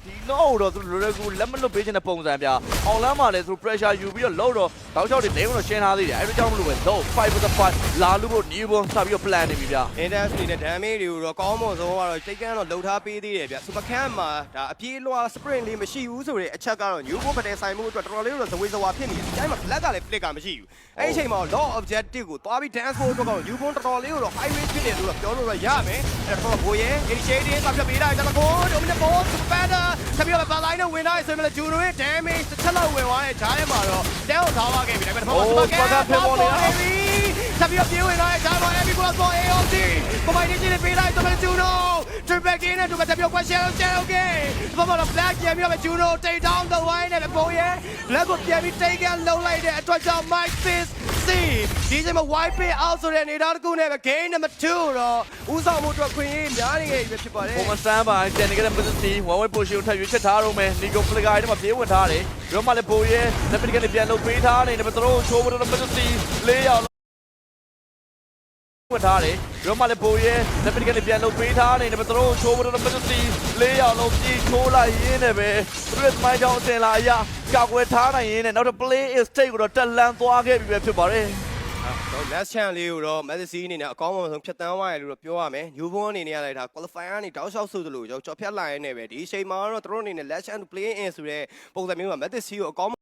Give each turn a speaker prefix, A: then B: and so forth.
A: ဒီတော့တော့သူလိုရကူလက်မလွတ်ပေးခြင်းတဲ့ပုံစံပြအောင်လမ်းမှာလည်းသူ pressure ယူပြီးတော့လောက်တော့တောက်ချောက်တွေနေတော့ရှင်းထားသေးတယ်အဲဒီကြောင့်မလို့ပဲတော့5 with the 5လာလို့ဖို့ new born စပြီးတော့ plan နေပြီဗျာ
B: industry နဲ့ damage တွေကိုတော့ကောင်းမွန်ဆုံးကတော့တိတ်ကန်းတော့လှုပ်ထားပေးသေးတယ်ဗျ super cam မှာဒါအပြေးလွှာ sprint လေးမရှိဘူးဆိုတဲ့အချက်ကတော့ new born ဖတဲ့ဆိုင်မှုအတွက်တော်တော်လေးတော့ဇဝေဇဝါဖြစ်နေတယ်ဒီတိုင်းမှာ black ကလည်း flick ကမရှိဘူးအဲ့ဒီအချိန်မှာ law objective ကိုသွားပြီး dance mode အတွက်ကတော့ new born တော်တော်လေးတော့ highway ဖြစ်နေတယ်လို့ပြောလို့ရမယ်အဲ့တော့ဘိုးရဲ့ initiating ကပြပေးလိုက်တယ်ကို dominant ball super panda ဆက်ပြီးတော့ဘာလိုက်နဲ့ဝင်လာဆိုရင်လည်း Juno ရဲ့ damage တစ်ချက်လောက်ဝင်သွားတဲ့ဂျားထဲမှာတော့တဲကိုထားသွားခဲ့ပြီဒါပေမဲ့ super cam ဖြစ်ပေါ်နေတာဆက်ပြီးတော့ပြေးဝင်လာတဲ့ဂျားမှာ Epi Plus for AOC combination နဲ့ပေးလိုက်တော့ Juno triple gain နဲ့တူပဲဆက်ပြီးတော့ question လုပ်ချင် okay ဘာမှတော့ black ပြန်ပြီးတော့ Juno take down the wine နဲ့ဘိုးရဲ့ black ကိုပြန်ပြီး take and လုံးလိုက်တဲ့အတွက်ကြောင့် Mike Fist ဒီချိန်မှာ wipe it out ဆိုတဲ့အနေသားတစ်ခုနဲ့ပဲ game number 2တော့ဦးဆောင်မှုအတွက်ခွင့်ရများနေခဲ့ပြီဖြစ်ပါတယ်
A: ပုံစံပါတန်နေကြတဲ့ position 1 way position ထပ်ရွေးချက်ထားတော့မယ် Nico Flicker တွေမှာပြေးဝင်ထားတယ်ပြီးတော့မှလည်းဘိုးရဲ့ Nepal ကနေပြန်လုပ်ပေးထားတယ်နံပါတ်3ချိုးဖို့တော့ position 4ရောက်ဝင်ထားတယ်ပြီးတော့မှလည်းဘိုးရဲ့ Nepal ကနေပြန်လုပ်ပေးထားတယ်နံပါတ်3ချိုးဖို့တော့ position 4ရောက်လုံးပြေးချိုးလိုက်ရင်းနဲ့ပဲသူတို့မိုင်းချောင်းအစင်လာအရာကာကွယ်ထားနိုင်ရင်းနဲ့နောက်တော့ play is take ကိုတော့တက်လန်းသွားခဲ့ပြီပဲဖြစ်ပါတယ်
B: တော့ last chance လေးကိုတော့ Messi အနေနဲ့အကောင်းဆုံးဖြတ်တန်းသွားရလို့တော့ပြောရမယ် New Born အနေနဲ့လည်းဒါ qualifier ကနေတောက်လျှောက်ဆိုသလိုကြော်ဖြတ်လာရနေပဲဒီအချိန်မှာတော့သူတို့အနေနဲ့ last chance to play in ဆိုတဲ့ပုံစံမျိုးမှာ Messi ကိုအကောင်း